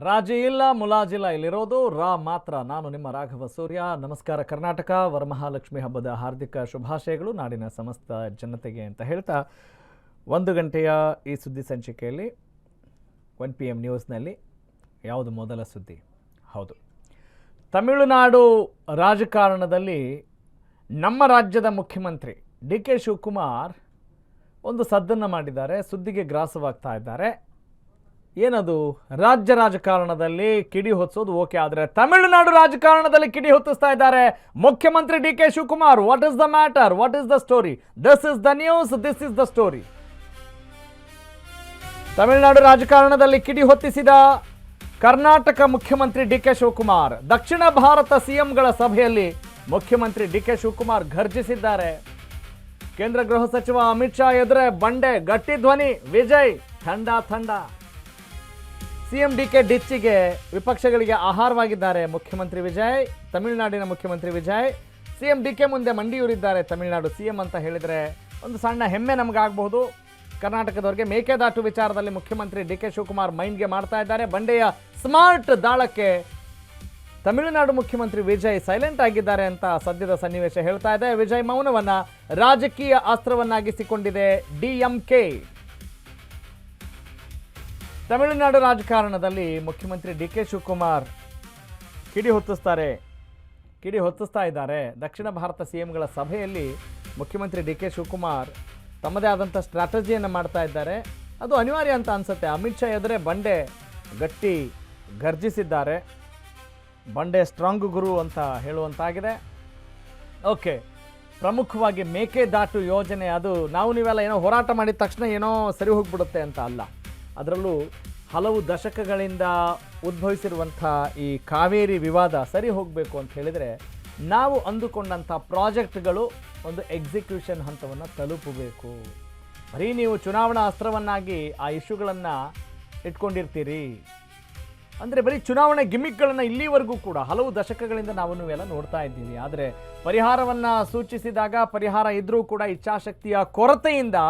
ರಾಜಿ ಇಲ್ಲ ಮುಲಾಜಿಲ್ಲ, ಇಲ್ಲಿರೋದು ರಾ ಮಾತ್ರ. ನಾನು ನಿಮ್ಮ ರಾಘವ ಸೂರ್ಯ. ನಮಸ್ಕಾರ ಕರ್ನಾಟಕ. ವರಮಹಾಲಕ್ಷ್ಮಿ ಹಬ್ಬದ ಹಾರ್ದಿಕ ಶುಭಾಶಯಗಳು ನಾಡಿನ ಸಮಸ್ತ ಜನತೆಗೆ ಅಂತ ಹೇಳ್ತಾ 1 ಗಂಟೆಯ ಈ ಸುದ್ದಿ ಸಂಚಿಕೆಯಲ್ಲಿ 1 PM ನ್ಯೂಸ್ನಲ್ಲಿ ಯಾವುದು ಮೊದಲ ಸುದ್ದಿ? ಹೌದು, ತಮಿಳುನಾಡು ರಾಜಕಾರಣದಲ್ಲಿ ನಮ್ಮ ರಾಜ್ಯದ ಮುಖ್ಯಮಂತ್ರಿ DK ಶಿವಕುಮಾರ್ ಒಂದು ಸದ್ದನ್ನು ಮಾಡಿದ್ದಾರೆ, ಸುದ್ದಿಗೆ ಗ್ರಾಸವಾಗ್ತಾ ಇದ್ದಾರೆ. ಏನದು? ರಾಜ್ಯ ರಾಜಕಾರಣದಲ್ಲಿ ಕಿಡಿ ಹೊತ್ತಿಸೋದು ಓಕೆ, ಆದರೆ ತಮಿಳುನಾಡು ರಾಜಕಾರಣದಲ್ಲಿ ಕಿಡಿ ಹೊತ್ತಿಸ್ತಾ ಇದ್ದಾರೆ ಮುಖ್ಯಮಂತ್ರಿ DK Shivakumar. What is the matter? What is the story? This is the news, this is the story. Tamil Nadu ರಾಜಕಾರಣದಲ್ಲಿ ಕಿಡಿ ಹೊತ್ತಿಸಿದ ಕರ್ನಾಟಕ ಮುಖ್ಯಮಂತ್ರಿ DK ಶಿವಕುಮಾರ್. ದಕ್ಷಿಣ ಭಾರತ ಸಿಎಂಗಳ ಸಭೆಯಲ್ಲಿ ಮುಖ್ಯಮಂತ್ರಿ DK ಶಿವಕುಮಾರ್ ಘರ್ಜಿಸಿದ್ದಾರೆ. ಕೇಂದ್ರ ಗೃಹ ಸಚಿವ ಅಮಿತ್ ಶಾ ಎದುರೇ ಬಂಡೆ, ಗಟ್ಟಿ ಧ್ವನಿ, ವಿಜಯ್ ಥಂಡ. ಸಿಎಂ DK ಡಿಚ್ಚಿಗೆ ವಿಪಕ್ಷಗಳಿಗೆ ಆಹಾರವಾಗಿದ್ದಾರೆ ಮುಖ್ಯಮಂತ್ರಿ ವಿಜಯ್. ತಮಿಳುನಾಡಿನ ಮುಖ್ಯಮಂತ್ರಿ ವಿಜಯ್ ಸಿಎಂ DK ಮುಂದೆ ಮಂಡಿಯೂರಿದ್ದಾರೆ. ತಮಿಳುನಾಡು ಸಿಎಂ ಅಂತ ಹೇಳಿದರೆ ಒಂದು ಸಣ್ಣ ಹೆಮ್ಮೆ ನಮಗಾಗಬಹುದು. ಕರ್ನಾಟಕದವರಿಗೆ ಮೇಕೆದಾಟು ವಿಚಾರದಲ್ಲಿ ಮುಖ್ಯಮಂತ್ರಿ DK ಶಿವಕುಮಾರ್ ಮೈಂಡ್ಗೆ ಮಾಡ್ತಾ ಇದ್ದಾರೆ. ಬಂಡೆಯ ಸ್ಮಾರ್ಟ್ ದಾಳಕ್ಕೆ ತಮಿಳುನಾಡು ಮುಖ್ಯಮಂತ್ರಿ ವಿಜಯ್ ಸೈಲೆಂಟ್ ಆಗಿದ್ದಾರೆ ಅಂತ ಸದ್ಯದ ಸನ್ನಿವೇಶ ಹೇಳ್ತಾ ಇದೆ. ವಿಜಯ್ ಮೌನವನ್ನ ರಾಜಕೀಯ ಅಸ್ತ್ರವನ್ನಾಗಿಸಿಕೊಂಡಿದೆ DMK. ತಮಿಳುನಾಡು ರಾಜಕಾರಣದಲ್ಲಿ ಮುಖ್ಯಮಂತ್ರಿ DK ಶಿವಕುಮಾರ್ ಕಿಡಿ ಹೊತ್ತಿಸ್ತಾ ಇದ್ದಾರೆ. ದಕ್ಷಿಣ ಭಾರತ ಸಿಎಂಗಳ ಸಭೆಯಲ್ಲಿ ಮುಖ್ಯಮಂತ್ರಿ DK ಶಿವಕುಮಾರ್ ತಮ್ಮದೇ ಆದಂಥ ಸ್ಟ್ರಾಟಜಿಯನ್ನು ಮಾಡ್ತಾ ಇದ್ದಾರೆ. ಅದು ಅನಿವಾರ್ಯ ಅಂತ ಅನಿಸುತ್ತೆ. ಅಮಿತ್ ಶಾ ಎದುರೇ ಬಂಡೆ ಗಟ್ಟಿ ಗರ್ಜಿಸಿದ್ದಾರೆ. ಬಂಡೆ ಸ್ಟ್ರಾಂಗ್ ಗುರು ಅಂತ ಹೇಳುವಂತಾಗಿದೆ. ಓಕೆ, ಪ್ರಮುಖವಾಗಿ ಮೇಕೆದಾಟು ಯೋಜನೆ, ಅದು ನೀವೆಲ್ಲ ಏನೋ ಹೋರಾಟ ಮಾಡಿದ ತಕ್ಷಣ ಏನೋ ಸರಿ ಹೋಗ್ಬಿಡುತ್ತೆ ಅಂತ ಅಲ್ಲ. ಅದರಲ್ಲೂ ಹಲವು ದಶಕಗಳಿಂದ ಉದ್ಭವಿಸಿರುವಂಥ ಈ ಕಾವೇರಿ ವಿವಾದ ಸರಿ ಹೋಗಬೇಕು ಅಂತ ಹೇಳಿದರೆ ನಾವು ಅಂದುಕೊಂಡಂಥ ಪ್ರಾಜೆಕ್ಟ್ಗಳು ಒಂದು ಎಕ್ಸಿಕ್ಯೂಷನ್ ಹಂತವನ್ನು ತಲುಪಬೇಕು. ಬರೀ ನೀವು ಚುನಾವಣಾ ಅಸ್ತ್ರವನ್ನಾಗಿ ಆ ಇಶ್ಯೂಗಳನ್ನು ಇಟ್ಕೊಂಡಿರ್ತೀರಿ ಅಂದರೆ ಬರೀ ಚುನಾವಣೆ ಗಿಮಿಕ್ಗಳನ್ನು ಇಲ್ಲಿವರೆಗೂ ಕೂಡ ಹಲವು ದಶಕಗಳಿಂದ ನೀವೆಲ್ಲ ನೋಡ್ತಾ ಇದ್ದೀವಿ. ಆದರೆ ಪರಿಹಾರವನ್ನು ಸೂಚಿಸಿದಾಗ ಪರಿಹಾರ ಇದ್ದರೂ ಕೂಡ ಇಚ್ಛಾಶಕ್ತಿಯ ಕೊರತೆಯಿಂದ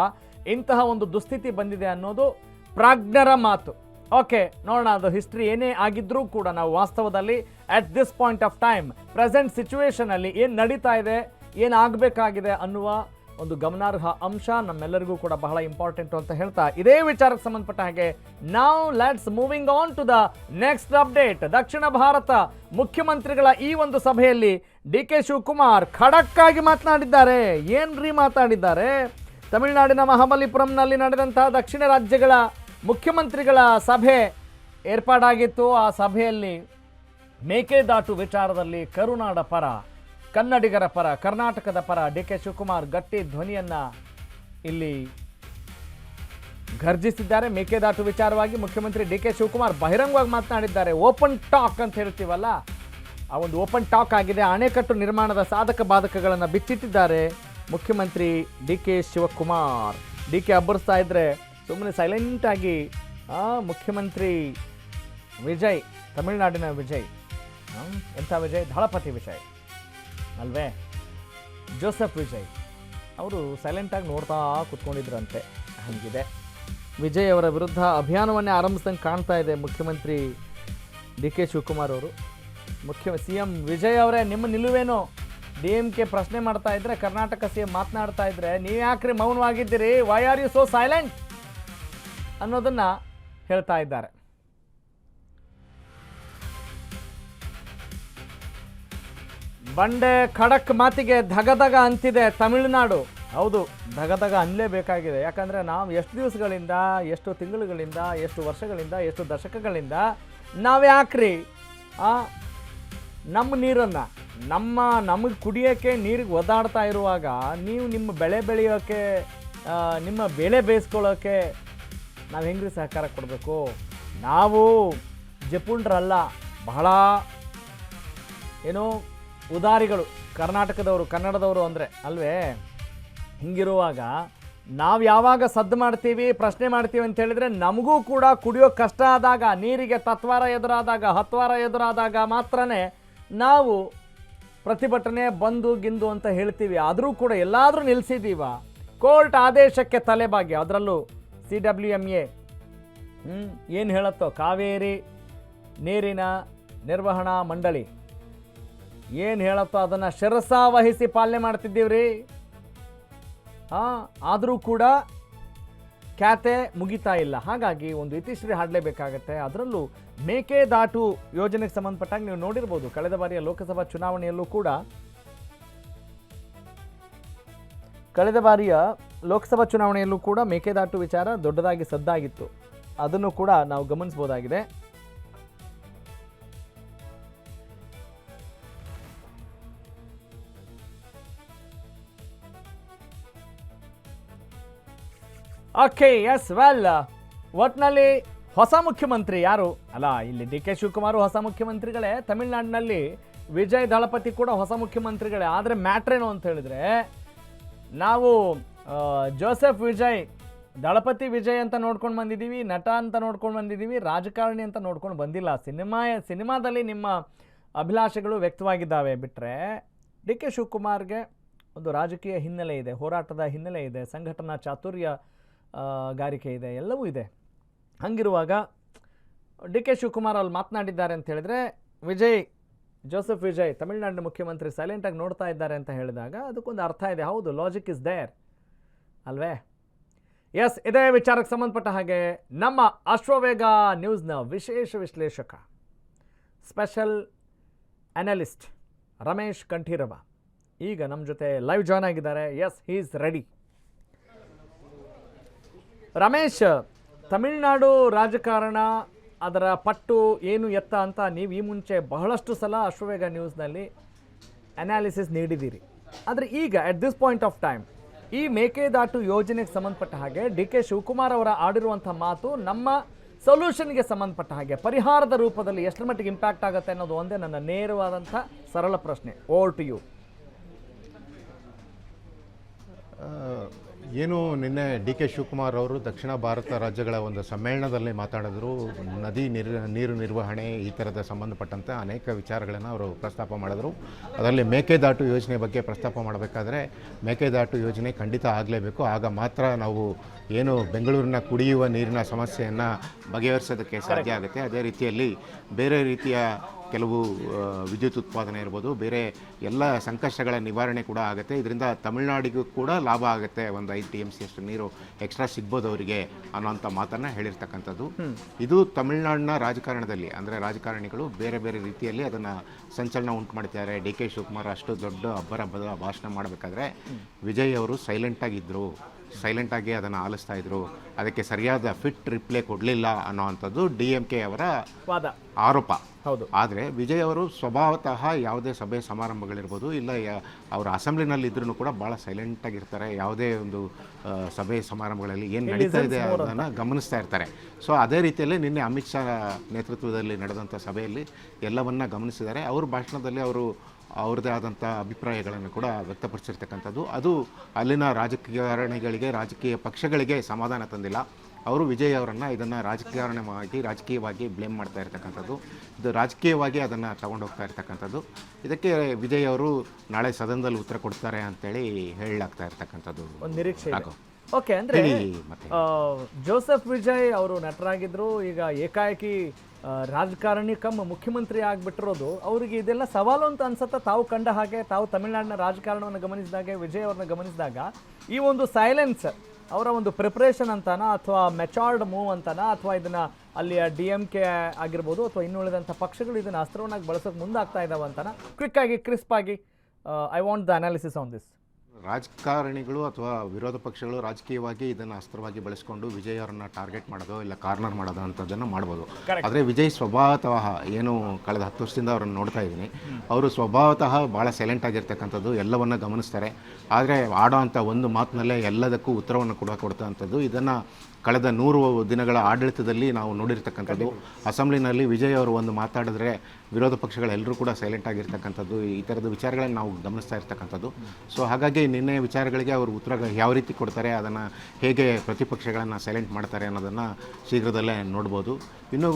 ಇಂತಹ ಒಂದು ದುಸ್ಥಿತಿ ಬಂದಿದೆ ಅನ್ನೋದು ಪ್ರಾಜ್ಞರ ಮಾತು. ಓಕೆ, ನೋಡೋಣ ಅದು ಹಿಸ್ಟ್ರಿ ಏನೇ ಆಗಿದ್ರೂ ಕೂಡ ನಾವು ವಾಸ್ತವದಲ್ಲಿ at this point of time present ಸಿಚುವೇಶನಲ್ಲಿ ಏನು ನಡೀತಾ ಇದೆ, ಏನು ಆಗಬೇಕಾಗಿದೆ ಅನ್ನುವ ಒಂದು ಗಮನಾರ್ಹ ಅಂಶ ನಮ್ಮೆಲ್ಲರಿಗೂ ಕೂಡ ಬಹಳ ಇಂಪಾರ್ಟೆಂಟು ಅಂತ ಹೇಳ್ತಾ ಇದೇ ವಿಚಾರಕ್ಕೆ ಸಂಬಂಧಪಟ್ಟ ಹಾಗೆ ನಾವು let's moving on to the next update. ದಕ್ಷಿಣ ಭಾರತ ಮುಖ್ಯಮಂತ್ರಿಗಳ ಈ ಒಂದು ಸಭೆಯಲ್ಲಿ DK ಶಿವಕುಮಾರ್ ಖಡಕ್ ಆಗಿ ಮಾತನಾಡಿದ್ದಾರೆ. ಏನ್ರಿ ಮಾತಾಡಿದ್ದಾರೆ? ತಮಿಳುನಾಡಿನ ಮಹಾಬಲಿಪುರಂನಲ್ಲಿ ನಡೆದಂತಹ ದಕ್ಷಿಣ ರಾಜ್ಯಗಳ ಮುಖ್ಯಮಂತ್ರಿಗಳ ಸಭೆ ಏರ್ಪಾಡಾಗಿತ್ತು. ಆ ಸಭೆಯಲ್ಲಿ ಮೇಕೆದಾಟು ವಿಚಾರದಲ್ಲಿ ಕರುನಾಡ ಪರ, ಕನ್ನಡಿಗರ ಪರ, ಕರ್ನಾಟಕದ ಪರ DK ಶಿವಕುಮಾರ್ ಗಟ್ಟಿ ಧ್ವನಿಯನ್ನು ಇಲ್ಲಿ ಘರ್ಜಿಸಿದ್ದಾರೆ. ಮೇಕೆದಾಟು ವಿಚಾರವಾಗಿ ಮುಖ್ಯಮಂತ್ರಿ DK ಶಿವಕುಮಾರ್ ಬಹಿರಂಗವಾಗಿ ಮಾತನಾಡಿದ್ದಾರೆ. ಓಪನ್ ಟಾಕ್ ಅಂತ ಹೇಳ್ತೀವಲ್ಲ, ಆ ಒಂದು ಓಪನ್ ಟಾಕ್ ಆಗಿದೆ. ಅಣೆಕಟ್ಟು ನಿರ್ಮಾಣದ ಸಾಧಕ ಬಾಧಕಗಳನ್ನು ಬಿಚ್ಚಿಟ್ಟಿದ್ದಾರೆ ಮುಖ್ಯಮಂತ್ರಿ DK ಶಿವಕುಮಾರ್. DK ಅಬ್ಬರಿಸ್ತಾ ಇದ್ರೆ ಸುಮ್ಮನೆ ಸೈಲೆಂಟಾಗಿ ಮುಖ್ಯಮಂತ್ರಿ ವಿಜಯ್, ತಮಿಳುನಾಡಿನ ವಿಜಯ್, ಎಂಥ ವಿಜಯ್? ದಳಪತಿ ವಿಜಯ್ ಅಲ್ವೇ, ಜೋಸೆಫ್ ವಿಜಯ್, ಅವರು ಸೈಲೆಂಟಾಗಿ ನೋಡ್ತಾ ಕೂತ್ಕೊಂಡಿದ್ರಂತೆ. ಹಂಗಿದೆ, ವಿಜಯ್ ಅವರ ವಿರುದ್ಧ ಅಭಿಯಾನವನ್ನೇ ಆರಂಭಿಸ್ದಂಗೆ ಕಾಣ್ತಾ ಇದೆ ಮುಖ್ಯಮಂತ್ರಿ DK ಶಿವಕುಮಾರ್ ಅವರು. CM ವಿಜಯ್ ಅವರೇ, ನಿಮ್ಮ ನಿಲುವೇನು? DMK ಪ್ರಶ್ನೆ ಮಾಡ್ತಾ ಇದ್ರೆ, ಕರ್ನಾಟಕ CM ಮಾತನಾಡ್ತಾ ಇದ್ರೆ ನೀವು ಯಾಕ್ರಿ ಮೌನವಾಗಿದ್ದೀರಿ? Why are you so silent ಅನ್ನೋದನ್ನ ಹೇಳ್ತಾ ಇದ್ದಾರೆ. ಬಂಡೆ ಖಡಕ್ ಮಾತಿಗೆ ಧಗಧಗ ಅಂತಿದೆ ತಮಿಳುನಾಡು. ಹೌದು, ಧಗಧಗ ಅನ್ನಲೇಬೇಕಾಗಿದೆ. ಯಾಕಂದರೆ ನಾವು ಎಷ್ಟು ದಿವಸಗಳಿಂದ, ಎಷ್ಟು ತಿಂಗಳುಗಳಿಂದ, ಎಷ್ಟು ವರ್ಷಗಳಿಂದ, ಎಷ್ಟು ದಶಕಗಳಿಂದ ನಾವ್ಯಾಕ್ರಿ ನಮ್ಮ ನೀರನ್ನು ನಮಗೆ ಕುಡಿಯೋಕ್ಕೆ ನೀರಿಗೆ ಒದ್ದಾಡ್ತಾ ಇರುವಾಗ ನೀವು ನಿಮ್ಮ ಬೆಳೆ ಬೆಳೆಯೋಕ್ಕೆ, ನಿಮ್ಮ ಬೆಳೆ ಬೇಯಿಸ್ಕೊಳ್ಳೋಕ್ಕೆ ನಾವು ಹೆಂಗ್ರಿ ಸಹಕಾರ ಕೊಡಬೇಕು? ನಾವು ಜಪುಂಡ್ರಲ್ಲ, ಬಹಳ ಏನೋ ಉದಾರಿಗಳು ಕರ್ನಾಟಕದವರು, ಕನ್ನಡದವರು ಅಂದರೆ ಅಲ್ವೇ? ಹಿಂಗಿರುವಾಗ ನಾವು ಯಾವಾಗ ಸದ್ದು ಮಾಡ್ತೀವಿ, ಪ್ರಶ್ನೆ ಮಾಡ್ತೀವಿ ಅಂತ ಹೇಳಿದರೆ ನಮಗೂ ಕೂಡ ಕುಡಿಯೋ ಕಷ್ಟ ಆದಾಗ, ನೀರಿಗೆ ತತ್ವಾರ ಎದುರಾದಾಗ, ಹತ್ವಾರ ಎದುರಾದಾಗ ಮಾತ್ರನೇ ನಾವು ಪ್ರತಿಭಟನೆ ಬಂದು ಗಿಂದು ಅಂತ ಹೇಳ್ತೀವಿ. ಆದರೂ ಕೂಡ ಎಲ್ಲಾದರೂ ನಿಲ್ಲಿಸಿದ್ದೀವ. ಕೋರ್ಟ್ ಆದೇಶಕ್ಕೆ ತಲೆಬಾಗಿ, ಅದರಲ್ಲೂ CWMA ಏನು ಹೇಳುತ್ತೋ, ಕಾವೇರಿ ನೀರಿನ ನಿರ್ವಹಣಾ ಮಂಡಳಿ ಏನು ಹೇಳತ್ತೋ ಅದನ್ನು ಶಿರಸಾವಹಿಸಿ ಪಾಲನೆ ಮಾಡ್ತಿದ್ದೀವ್ರಿ. ಆದರೂ ಕೂಡ ಖ್ಯಾತೆ ಮುಗಿತಾ ಇಲ್ಲ. ಹಾಗಾಗಿ ಒಂದು ಇತಿಶ್ರೀ ಹಾಡಲೇಬೇಕಾಗತ್ತೆ. ಅದರಲ್ಲೂ ಮೇಕೆದಾಟು ಯೋಜನೆಗೆ ಸಂಬಂಧಪಟ್ಟಾಗ ನೀವು ನೋಡಿರ್ಬೋದು, ಕಳೆದ ಬಾರಿಯ ಲೋಕಸಭಾ ಚುನಾವಣೆಯಲ್ಲೂ ಕೂಡ ಮೇಕೆದಾಟು ವಿಚಾರ ದೊಡ್ಡದಾಗಿ ಸದ್ದಾಗಿತ್ತು. ಅದನ್ನು ಕೂಡ ನಾವು ಗಮನಿಸಬಹುದಾಗಿದೆ. ಓಕೆ, ಎಸ್, ವೆಲ್, ಒಟ್ನಲ್ಲಿ ಹೊಸ ಮುಖ್ಯಮಂತ್ರಿ ಯಾರು ಅಲ್ಲ, ಇಲ್ಲಿ ಡಿ ಕೆ ಶಿವಕುಮಾರ್ ಹೊಸ ಮುಖ್ಯಮಂತ್ರಿಗಳೇ, ತಮಿಳುನಾಡಿನಲ್ಲಿ ವಿಜಯ್ ದಳಪತಿ ಕೂಡ ಹೊಸ ಮುಖ್ಯಮಂತ್ರಿಗಳೇ. ಆದರೆ ಮ್ಯಾಟ್ರೇನು ಅಂತ ಹೇಳಿದ್ರೆ, ನಾವು ಜೋಸೆಫ್ ವಿಜಯ್, ದಳಪತಿ ವಿಜಯ್ ಅಂತ ನೋಡ್ಕೊಂಡು ಬಂದಿದ್ದೀವಿ, ನಟ ಅಂತ ನೋಡ್ಕೊಂಡು ಬಂದಿದ್ದೀವಿ, ರಾಜಕಾರಣಿ ಅಂತ ನೋಡ್ಕೊಂಡು ಬಂದಿಲ್ಲ. ಸಿನಿಮಾದಲ್ಲಿ ನಿಮ್ಮ ಅಭಿಲಾಷೆಗಳು ವ್ಯಕ್ತವಾಗಿದ್ದಾವೆ ಬಿಟ್ಟರೆ, ಡಿ ಕೆ ಶಿವಕುಮಾರ್ಗೆ ಒಂದು ರಾಜಕೀಯ ಹಿನ್ನೆಲೆ ಇದೆ, ಹೋರಾಟದ ಹಿನ್ನೆಲೆ ಇದೆ, ಸಂಘಟನಾ ಚಾತುರ್ಯ ಗಾರಿಕೆ ಇದೆ, ಎಲ್ಲವೂ ಇದೆ. ಹಂಗಿರುವಾಗ ಡಿ ಕೆ ಶಿವಕುಮಾರ್ ಅಲ್ಲಿ ಮಾತನಾಡಿದ್ದಾರೆ ಅಂತ ಹೇಳಿದ್ರೆ, ಜೋಸೆಫ್ ವಿಜಯ್ ತಮಿಳುನಾಡಿನ ಮುಖ್ಯಮಂತ್ರಿ ಸೈಲೆಂಟಾಗಿ ನೋಡ್ತಾ ಇದ್ದಾರೆ ಅಂತ ಹೇಳಿದಾಗ ಅದಕ್ಕೊಂದು ಅರ್ಥ ಇದೆ. ಹೌದು, ಲಾಜಿಕ್ ಇಸ್ ದೇರ್ ಅಲ್ವೇ? ಎಸ್, ಇದೇ ವಿಚಾರಕ್ಕೆ ಸಂಬಂಧಪಟ್ಟ ಹಾಗೆ ನಮ್ಮ ಅಶ್ವವೇಗ ನ್ಯೂಸ್ನ ವಿಶೇಷ ವಿಶ್ಲೇಷಕ, ಸ್ಪೆಷಲ್ ಅನಲಿಸ್ಟ್ ರಮೇಶ್ ಕಂಠೀರವ ಈಗ ನಮ್ಮ ಜೊತೆ ಲೈವ್ ಜಾಯ್ನ್ ಆಗಿದ್ದಾರೆ. Yes, he is ready. Ramesh, Tamil Nadu ರಾಜಕಾರಣ ಅದರ ಪಟ್ಟು ಏನು ಎತ್ತ ಅಂತ ನೀವು ಈ ಮುಂಚೆ ಬಹಳಷ್ಟು ಸಲ ಅಶ್ವವೇಗ ನ್ಯೂಸ್ನಲ್ಲಿ ಅನಾಲಿಸಿಸ್ ನೀಡಿದ್ದೀರಿ. ಆದರೆ ಈಗ at this point of time ಈ ಮೇಕೆದಾಟು ಯೋಜನೆಗೆ ಸಂಬಂಧಪಟ್ಟ ಹಾಗೆ ಡಿ ಕೆ ಶಿವಕುಮಾರ್ ಅವರ ಆಡಿರುವಂಥ ಮಾತು ನಮ್ಮ ಸೊಲ್ಯೂಷನ್ಗೆ ಸಂಬಂಧಪಟ್ಟ ಹಾಗೆ ಪರಿಹಾರದ ರೂಪದಲ್ಲಿ ಎಷ್ಟರ ಮಟ್ಟಿಗೆ ಇಂಪ್ಯಾಕ್ಟ್ ಆಗುತ್ತೆ ಅನ್ನೋದು ಒಂದೇ ನನ್ನ ನೇರವಾದಂಥ ಸರಳ ಪ್ರಶ್ನೆ. Over to you. ಏನು ನಿನ್ನೆ ಡಿ ಕೆ ಶಿವಕುಮಾರ್ ಅವರು ದಕ್ಷಿಣ ಭಾರತ ರಾಜ್ಯಗಳ ಒಂದು ಸಮ್ಮೇಳನದಲ್ಲಿ ಮಾತಾಡಿದ್ರು. ನದಿ ನೀರು ನಿರ್ವಹಣೆ ಈ ಥರದ ಸಂಬಂಧಪಟ್ಟಂತೆ ಅನೇಕ ವಿಚಾರಗಳನ್ನು ಅವರು ಪ್ರಸ್ತಾಪ ಮಾಡಿದ್ರು. ಅದರಲ್ಲಿ ಮೇಕೆದಾಟು ಯೋಜನೆ ಬಗ್ಗೆ ಪ್ರಸ್ತಾಪ ಮಾಡಬೇಕಾದ್ರೆ ಮೇಕೆದಾಟು ಯೋಜನೆ ಖಂಡಿತ ಆಗಲೇಬೇಕು. ಆಗ ಮಾತ್ರ ನಾವು ಏನು ಬೆಂಗಳೂರಿನ ಕುಡಿಯುವ ನೀರಿನ ಸಮಸ್ಯೆಯನ್ನು ಬಗೆಹರಿಸೋದಕ್ಕೆ ಸಾಧ್ಯ ಆಗುತ್ತೆ. ಅದೇ ರೀತಿಯಲ್ಲಿ ಬೇರೆ ರೀತಿಯ ಕೆಲವು ವಿದ್ಯುತ್ ಉತ್ಪಾದನೆ ಇರ್ಬೋದು, ಬೇರೆ ಎಲ್ಲ ಸಂಕಷ್ಟಗಳ ನಿವಾರಣೆ ಕೂಡ ಆಗುತ್ತೆ. ಇದರಿಂದ ತಮಿಳುನಾಡಿಗೂ ಕೂಡ ಲಾಭ ಆಗುತ್ತೆ. ಒಂದು 5 TMC ಅಷ್ಟು ನೀರು ಎಕ್ಸ್ಟ್ರಾ ಸಿಗ್ಬೋದು ಅವರಿಗೆ ಅನ್ನೋಂಥ ಮಾತನ್ನು ಹೇಳಿರ್ತಕ್ಕಂಥದ್ದು. ಇದು ತಮಿಳುನಾಡಿನ ರಾಜಕಾರಣದಲ್ಲಿ, ಅಂದರೆ ರಾಜಕಾರಣಿಗಳು ಬೇರೆ ಬೇರೆ ರೀತಿಯಲ್ಲಿ ಅದನ್ನು ಸಂಚಲನ ಉಂಟು ಮಾಡ್ತಿದ್ದಾರೆ. ಡಿ ಕೆ ಶಿವಕುಮಾರ್ ಅಷ್ಟು ದೊಡ್ಡ ಅಬ್ಬರ ಭಾಷಣ ಮಾಡಬೇಕಾದ್ರೆ ವಿಜಯ್ ಅವರು ಸೈಲೆಂಟಾಗಿದ್ದರು, ಸೈಲೆಂಟಾಗಿ ಅದನ್ನು ಆಲಿಸ್ತಾ ಇದ್ರು. ಅದಕ್ಕೆ ಸರಿಯಾದ ಫಿಟ್ ರಿಪ್ಲೈ ಕೊಡಲಿಲ್ಲ ಅನ್ನೋವಂಥದ್ದು DMK ಅವರ ಆರೋಪ. ಹೌದು. ಆದರೆ ವಿಜಯ್ ಅವರು ಸ್ವಭಾವತಃ ಯಾವುದೇ ಸಭೆ ಸಮಾರಂಭಗಳಿರ್ಬೋದು, ಇಲ್ಲ ಅವರ ಅಸೆಂಬ್ಲಿನಲ್ಲಿ ಇದ್ರೂ ಕೂಡ ಭಾಳ ಸೈಲೆಂಟಾಗಿರ್ತಾರೆ. ಯಾವುದೇ ಒಂದು ಸಭೆ ಸಮಾರಂಭಗಳಲ್ಲಿ ಏನು ನಡೀತಾ ಇದೆ ಅದನ್ನು ಗಮನಿಸ್ತಾ ಇರ್ತಾರೆ. ಸೊ ಅದೇ ರೀತಿಯಲ್ಲಿ ನಿನ್ನೆ ಅಮಿತ್ ಶಾ ನೇತೃತ್ವದಲ್ಲಿ ನಡೆದಂಥ ಸಭೆಯಲ್ಲಿ ಎಲ್ಲವನ್ನ ಗಮನಿಸಿದ್ದಾರೆ. ಅವ್ರ ಭಾಷಣದಲ್ಲಿ ಅವರು ಅವ್ರದ್ದೇ ಆದಂಥ ಅಭಿಪ್ರಾಯಗಳನ್ನು ಕೂಡ ವ್ಯಕ್ತಪಡಿಸಿರ್ತಕ್ಕಂಥದ್ದು. ಅದು ಅಲ್ಲಿನ ರಾಜಕಾರಣಿಗಳಿಗೆ, ರಾಜಕೀಯ ಪಕ್ಷಗಳಿಗೆ ಸಮಾಧಾನ ತಂದಿಲ್ಲ. ಅವರು ವಿಜಯ್ ಅವರನ್ನು ಇದನ್ನು ರಾಜಕೀಯವಾಗಿ ಬ್ಲೇಮ್ ಮಾಡ್ತಾ ಇರ್ತಕ್ಕಂಥದ್ದು. ಇದು ರಾಜಕೀಯವಾಗಿ ಅದನ್ನು ತಗೊಂಡೋಗ್ತಾ ಇರ್ತಕ್ಕಂಥದ್ದು. ಇದಕ್ಕೆ ವಿಜಯ್ ಅವರು ನಾಳೆ ಸದನದಲ್ಲಿ ಉತ್ತರ ಕೊಡ್ತಾರೆ ಅಂತೇಳಿ ಹೇಳಲಾಗ್ತಾ ಇರ್ತಕ್ಕಂಥದ್ದು. ಒಂದು ನಿರೀಕ್ಷೆ. ಓಕೆ, ಅಂದರೆ ಜೋಸೆಫ್ ವಿಜಯ್ ಅವರು ನಟರಾಗಿದ್ದರು, ಈಗ ಏಕಾಏಕಿ ರಾಜಕಾರಣಿ ಮುಖ್ಯಮಂತ್ರಿ ಆಗಿಬಿಟ್ಟಿರೋದು ಅವರಿಗೆ ಇದೆಲ್ಲ ಸವಾಲು ಅಂತ ಅನ್ಸುತ್ತೆ. ತಾವು ಕಂಡ ಹಾಗೆ, ತಾವು ತಮಿಳುನಾಡಿನ ರಾಜಕಾರಣವನ್ನು ಗಮನಿಸಿದಾಗ, ವಿಜಯ್ ಅವ್ರನ್ನ ಗಮನಿಸಿದಾಗ, ಈ ಒಂದು ಸೈಲೆನ್ಸ್ ಅವರ ಒಂದು ಪ್ರಿಪ್ರೇಷನ್ ಅಂತಾನ, ಅಥವಾ ಮೆಚಾರ್ಡ್ ಮೂವ್ ಅಂತಾನ, ಅಥವಾ ಇದನ್ನು ಅಲ್ಲಿಯ DMK ಆಗಿರ್ಬೋದು ಅಥವಾ ಇನ್ನುಳಿದಂಥ ಪಕ್ಷಗಳು ಇದನ್ನು ಅಸ್ತ್ರವನ್ನಾಗಿ ಬಳಸೋಕೆ ಮುಂದಾಗ್ತಾ ಇದ್ದಾವೆ ಅಂತಾನ? ಕ್ವಿಕ್ಕಾಗಿ, ಕ್ರಿಸ್ಪಾಗಿ, I want the analysis on this. ರಾಜಕಾರಣಿಗಳು ಅಥವಾ ವಿರೋಧ ಪಕ್ಷಗಳು ರಾಜಕೀಯವಾಗಿ ಇದನ್ನು ಅಸ್ತ್ರವಾಗಿ ಬಳಸಿಕೊಂಡು ವಿಜಯ್ ಅವರನ್ನು ಟಾರ್ಗೆಟ್ ಮಾಡೋದು, ಇಲ್ಲ ಕಾರ್ನರ್ ಮಾಡೋದು ಅಂಥದ್ದನ್ನು ಮಾಡ್ಬೋದು. ಆದರೆ ವಿಜಯ್ ಸ್ವಭಾವತಃ ಏನು ಕಳೆದ 10 ವರ್ಷದಿಂದ ಅವರನ್ನು ನೋಡ್ತಾ ಇದ್ದೀನಿ, ಅವರು ಸ್ವಭಾವತಃ ಭಾಳ ಸೈಲೆಂಟ್ ಆಗಿರ್ತಕ್ಕಂಥದ್ದು, ಎಲ್ಲವನ್ನು ಗಮನಿಸ್ತಾರೆ. ಆದರೆ ಆಡೋ ಅಂಥ ಒಂದು ಮಾತಿನಲ್ಲೇ ಎಲ್ಲದಕ್ಕೂ ಉತ್ತರವನ್ನು ಕೊಡ್ತಕ್ಕಂಥದ್ದು. ಇದನ್ನು ಕಳೆದ 100 ದಿನಗಳ ಆಡಳಿತದಲ್ಲಿ ನಾವು ನೋಡಿರ್ತಕ್ಕಂಥದ್ದು. ಅಸೆಂಬ್ಲಿನಲ್ಲಿ ವಿಜಯ್ ಅವರು ಒಂದು ಮಾತಾಡಿದ್ರೆ ವಿರೋಧ ಪಕ್ಷಗಳೆಲ್ಲರೂ ಕೂಡ ಸೈಲೆಂಟ್ ಆಗಿರ್ತಕ್ಕಂಥದ್ದು, ಈ ಥರದ ವಿಚಾರಗಳನ್ನು ನಾವು ಗಮನಿಸ್ತಾ ಇರ್ತಕ್ಕಂಥದ್ದು. ಸೊ ಹಾಗಾಗಿ ನಿನ್ನೆ ವಿಚಾರಗಳಿಗೆ ಅವರು ಉತ್ತರ ಯಾವ ರೀತಿ ಕೊಡ್ತಾರೆ, ಅದನ್ನು ಹೇಗೆ ಪ್ರತಿಪಕ್ಷಗಳನ್ನು ಸೈಲೆಂಟ್ ಮಾಡ್ತಾರೆ ಅನ್ನೋದನ್ನು ಶೀಘ್ರದಲ್ಲೇ ನೋಡ್ಬೋದು. ಇನ್ನು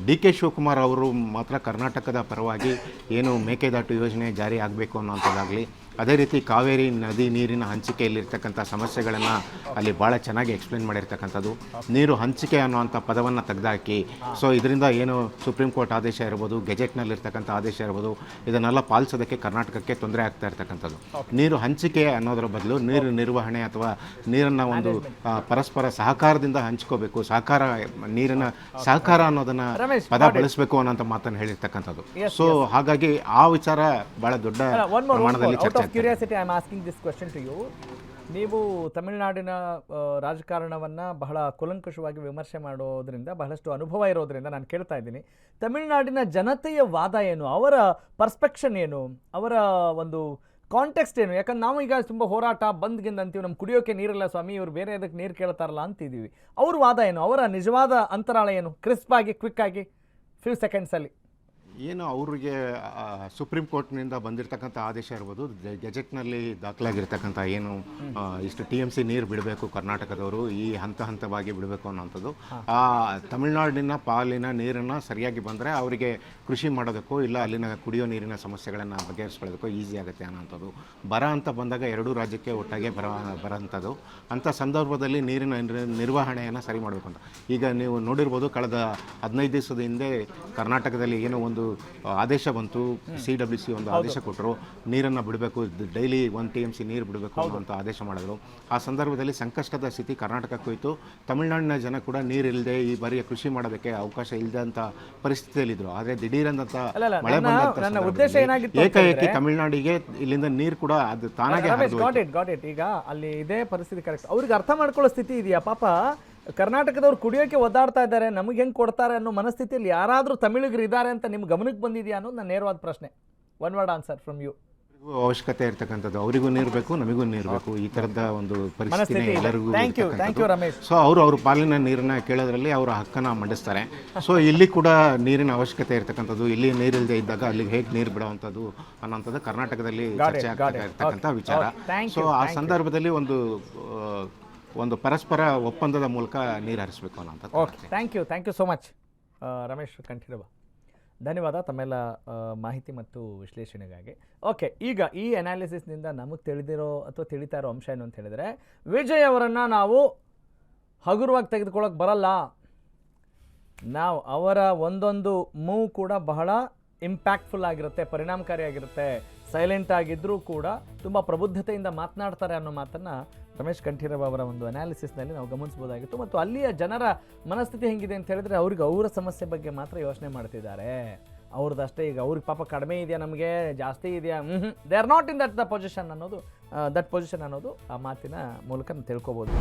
ಡಿ ಕೆ ಶಿವಕುಮಾರ್ ಅವರು ಮಾತ್ರ ಕರ್ನಾಟಕದ ಪರವಾಗಿ ಏನು ಮೇಕೆದಾಟು ಯೋಜನೆ ಜಾರಿ ಆಗಬೇಕು ಅನ್ನೋಂಥದ್ದಾಗಲಿ, ಅದೇ ರೀತಿ ಕಾವೇರಿ ನದಿ ನೀರಿನ ಹಂಚಿಕೆಯಲ್ಲಿರ್ತಕ್ಕಂಥ ಸಮಸ್ಯೆಗಳನ್ನು ಅಲ್ಲಿ ಭಾಳ ಚೆನ್ನಾಗಿ ಎಕ್ಸ್ಪ್ಲೇನ್ ಮಾಡಿರ್ತಕ್ಕಂಥದ್ದು. ನೀರು ಹಂಚಿಕೆ ಅನ್ನುವಂಥ ಪದವನ್ನು ತೆಗೆದುಹಾಕಿ, ಸೊ ಇದರಿಂದ ಏನು ಸುಪ್ರೀಂ ಕೋರ್ಟ್ ಆದೇಶ ಇರ್ಬೋದು, ಗೆಜೆಟ್ನಲ್ಲಿರ್ತಕ್ಕಂಥ ಆದೇಶ ಇರ್ಬೋದು, ಇದನ್ನೆಲ್ಲ ಪಾಲಿಸೋದಕ್ಕೆ ಕರ್ನಾಟಕಕ್ಕೆ ತೊಂದರೆ ಆಗ್ತಾ ಇರ್ತಕ್ಕಂಥದ್ದು. ನೀರು ಹಂಚಿಕೆ ಅನ್ನೋದರ ಬದಲು ನೀರು ನಿರ್ವಹಣೆ ಅಥವಾ ನೀರನ್ನು ಒಂದು ಪರಸ್ಪರ ಸಹಕಾರದಿಂದ ಹಂಚ್ಕೋಬೇಕು, ನೀರಿನ ಸಹಕಾರ ಅನ್ನೋದನ್ನು ಪದ ಬಳಸಬೇಕು ಅನ್ನೋಂಥ ಮಾತನ್ನು ಹೇಳಿರ್ತಕ್ಕಂಥದ್ದು. ಸೊ ಹಾಗಾಗಿ ಆ ವಿಚಾರ ಭಾಳ ದೊಡ್ಡ ಪ್ರಮಾಣದಲ್ಲಿ ಚರ್ಚೆ. Curiosity I am asking this question to you. ನೀವು ತಮಿಳುನಾಡಿನ ರಾಜಕಾರಣವನ್ನು ಬಹಳ ಕೂಲಂಕಷವಾಗಿ ವಿಮರ್ಶೆ ಮಾಡೋದ್ರಿಂದ, ಬಹಳಷ್ಟು ಅನುಭವ ಇರೋದ್ರಿಂದ ನಾನು ಕೇಳ್ತಾ ಇದ್ದೀನಿ, ತಮಿಳುನಾಡಿನ ಜನತೆಯ ವಾದ ಏನು, ಅವರ ಪರ್ಸ್ಪೆಕ್ಷನ್ ಏನು, ಅವರ ಒಂದು ಕಾಂಟೆಕ್ಸ್ಟ್ ಏನು? ಯಾಕಂದ್ರೆ ನಾವು ಈಗ ತುಂಬ ಹೋರಾಟ ಬಂದ್ಗಿಂದ ಅಂತೀವಿ, ನಮ್ಮ ಕುಡಿಯೋಕೆ ನೀರಿಲ್ಲ ಸ್ವಾಮಿ, ಇವರು ಬೇರೆ ಅದಕ್ಕೆ ನೀರು ಕೇಳ್ತಾರಲ್ಲ ಅಂತಿದ್ದೀವಿ. ಅವ್ರ ವಾದ ಏನು, ಅವರ ನಿಜವಾದ ಅಂತರಾಳ ಏನು? ಕ್ರಿಸ್ಪ್ ಆಗಿ, ಕ್ವಿಕ್ ಆಗಿ, ಫ್ಯೂ ಸೆಕೆಂಡ್ಸಲ್ಲಿ. ಏನು ಅವರಿಗೆ ಸುಪ್ರೀಂ ಕೋರ್ಟ್ನಿಂದ ಬಂದಿರತಕ್ಕಂಥ ಆದೇಶ ಇರ್ಬೋದು, ಗೆಜೆಟ್ನಲ್ಲಿ ದಾಖಲಾಗಿರ್ತಕ್ಕಂಥ ಏನು ಇಷ್ಟು TMC ನೀರು ಬಿಡಬೇಕು ಕರ್ನಾಟಕದವರು, ಈ ಹಂತವಾಗಿ ಬಿಡಬೇಕು ಅನ್ನೋಂಥದ್ದು, ಆ ತಮಿಳುನಾಡಿನ ಪಾಲಿನ ನೀರನ್ನು ಸರಿಯಾಗಿ ಬಂದರೆ ಅವರಿಗೆ ಕೃಷಿ ಮಾಡೋದಕ್ಕೋ ಇಲ್ಲ ಅಲ್ಲಿನ ಕುಡಿಯೋ ನೀರಿನ ಸಮಸ್ಯೆಗಳನ್ನು ಬಗೆಹರಿಸ್ಕೊಳ್ಳೋದಕ್ಕೋ ಈಸಿ ಆಗುತ್ತೆ ಅನ್ನೋಂಥದ್ದು. ಬರ ಅಂತ ಬಂದಾಗ ಎರಡೂ ರಾಜ್ಯಕ್ಕೆ ಒಟ್ಟಾಗೆ ಬರೋಂಥದ್ದು. ಅಂಥ ಸಂದರ್ಭದಲ್ಲಿ ನೀರಿನ ನಿರ್ವಹಣೆಯನ್ನು ಸರಿ ಮಾಡಬೇಕು ಅಂತ ಈಗ ನೀವು ನೋಡಿರ್ಬೋದು, ಕಳೆದ 15 ದಿವಸದ ಹಿಂದೆ ಕರ್ನಾಟಕದಲ್ಲಿ ಏನೋ ಒಂದು ಆದೇಶ ಬಂತು, CWC ಒಂದು ಆದೇಶ ಕೊಟ್ಟರು, ನೀರನ್ನು ಬಿಡಬೇಕು, ಡೈಲಿ 1 TMC ನೀರು ಬಿಡಬೇಕು ಅಂತ ಆದೇಶ ಮಾಡಿದ್ರು. ಆ ಸಂದರ್ಭದಲ್ಲಿ ಸಂಕಷ್ಟದ ಸ್ಥಿತಿ ಕರ್ನಾಟಕಕ್ಕೆ ಹೋಯಿತು. ತಮಿಳುನಾಡಿನ ಜನ ಕೂಡ ನೀರಿಲ್ಲದೆ ಈ ಬಾರಿಯ ಕೃಷಿ ಮಾಡೋದಕ್ಕೆ ಅವಕಾಶ ಇಲ್ಲದೆ ಅಂತ ಪರಿಸ್ಥಿತಿಯಲ್ಲಿದ್ದರು. ಆದರೆ ದಿಢೀರಂತ ಮಳೆ ಬಂದಂತ ಏಕಾಏಕಿ ತಮಿಳುನಾಡಿಗೆ ಇಲ್ಲಿಂದ ನೀರು ಕೂಡ ಅದು ತಾನಾಗೆ ಈಗ ಅಲ್ಲಿ ಇದೇ ಪರಿಸ್ಥಿತಿ ಕರೆಕ್ಟ್. ಅವ್ರಿಗೆ ಅರ್ಥ ಮಾಡ್ಕೊಳ್ಳೋ ಸ್ಥಿತಿ ಇದೆಯಾ? ಪಾಪ ಕರ್ನಾಟಕದವ್ರು ಕುಡಿಯೋಕೆ ಒದ್ದಾಡ್ತಾ ಇದ್ದಾರೆ, ನಮಗೆ ಹೆಂಗೆ ಕೊಡ್ತಾರೆ ಅನ್ನೋ ಮನಸ್ಥಿತಿಯಲ್ಲಿ ಯಾರಾದರೂ ತಮಿಳಿಗರು ಇದ್ದಾರೆ ಅಂತ ನಿಮ್ಗೆ ಗಮನಕ್ಕೆ ಬಂದಿದೆಯಾ ಅನ್ನೋದು ನನ್ನ ನೇರವಾದ ಪ್ರಶ್ನೆ. One word answer from you. ಅವಶ್ಯಕತೆ ಇರ್ತಕ್ಕಂಥದ್ದು, ಅವರಿಗೂ ನೀರು ಬೇಕು, ನಮಗೂ ನೀರು ಬೇಕು, ಈ ಥರದ ಒಂದು ಪರಿಸ್ಥಿತಿ ಎಲ್ಲರಿಗೂ. ಸೊ ಅವ್ರ ಪಾಲಿನ ನೀರನ್ನ ಕೇಳೋದ್ರಲ್ಲಿ ಅವರ ಹಕ್ಕನ್ನು ಮಂಡಿಸ್ತಾರೆ. ಸೊ ಇಲ್ಲಿ ಕೂಡ ನೀರಿನ ಅವಶ್ಯಕತೆ ಇರ್ತಕ್ಕಂಥದ್ದು, ಇಲ್ಲಿ ನೀರಿಲ್ಲದೆ ಇದ್ದಾಗ ಅಲ್ಲಿಗೆ ಹೇಗೆ ನೀರು ಬಿಡುವಂಥದ್ದು ಅನ್ನೋಂಥದ್ದು ಕರ್ನಾಟಕದಲ್ಲಿ ಚರ್ಚೆ ಆಗ್ತಾ ಇರ್ತಕ್ಕಂಥ ವಿಚಾರ. ಸೊ ಆ ಸಂದರ್ಭದಲ್ಲಿ ಒಂದು ಪರಸ್ಪರ ಒಪ್ಪಂದದ ಮೂಲಕ ನೀರು ಹರಿಸಬೇಕು ಅನ್ನೋಂಥದ್ದು. Okay, thank you so much Ramesh Kanteerava. ಧನ್ಯವಾದ ತಮ್ಮೆಲ್ಲ ಮಾಹಿತಿ ಮತ್ತು ವಿಶ್ಲೇಷಣೆಗಾಗಿ. ಓಕೆ, ಈಗ ಈ ಅನಾಲಿಸಿಸ್ನಿಂದ ನಮಗೆ ತಿಳಿದಿರೋ ಅಥವಾ ತಿಳಿತಾ ಇರೋ ಅಂಶ ಏನು ಅಂತ ಹೇಳಿದರೆ, ವಿಜಯ್ ಅವರನ್ನು ನಾವು ಹಗುರವಾಗಿ ತೆಗೆದುಕೊಳ್ಳೋಕೆ ಬರಲ್ಲ. ನಾವು ಅವರ ಒಂದೊಂದು ಮೂವ್ ಕೂಡ ಬಹಳ ಇಂಪ್ಯಾಕ್ಟ್ಫುಲ್ ಆಗಿರುತ್ತೆ, ಪರಿಣಾಮಕಾರಿಯಾಗಿರುತ್ತೆ. ಸೈಲೆಂಟ್ ಆಗಿದ್ದರೂ ಕೂಡ ತುಂಬ ಪ್ರಬುದ್ಧತೆಯಿಂದ ಮಾತನಾಡ್ತಾರೆ ಅನ್ನೋ ಮಾತನ್ನು ರಮೇಶ್ ಕಂಠೀರವ ಅವರ ಒಂದು ಅನಾಲಿಸಿಸ್ನಲ್ಲಿ ನಾವು ಗಮನಿಸ್ಬೋದಾಗಿತ್ತು. ಮತ್ತು ಅಲ್ಲಿಯ ಜನರ ಮನಸ್ಥಿತಿ ಹೆಂಗಿದೆ ಅಂತ ಹೇಳಿದ್ರೆ, ಅವ್ರಿಗೆ ಅವರ ಸಮಸ್ಯೆ ಬಗ್ಗೆ ಮಾತ್ರ ಯೋಚನೆ ಮಾಡ್ತಿದ್ದಾರೆ. ಅವ್ರದ್ದಷ್ಟೇ, ಈಗ ಅವ್ರಿಗೆ ಪಾಪ ಕಡಿಮೆ ಇದೆಯಾ, ನಮಗೆ ಜಾಸ್ತಿ ಇದೆಯಾ, they are not in that position ಅನ್ನೋದು ಆ ಮಾತಿನ ಮೂಲಕ ತಿಳ್ಕೊಬೋದು.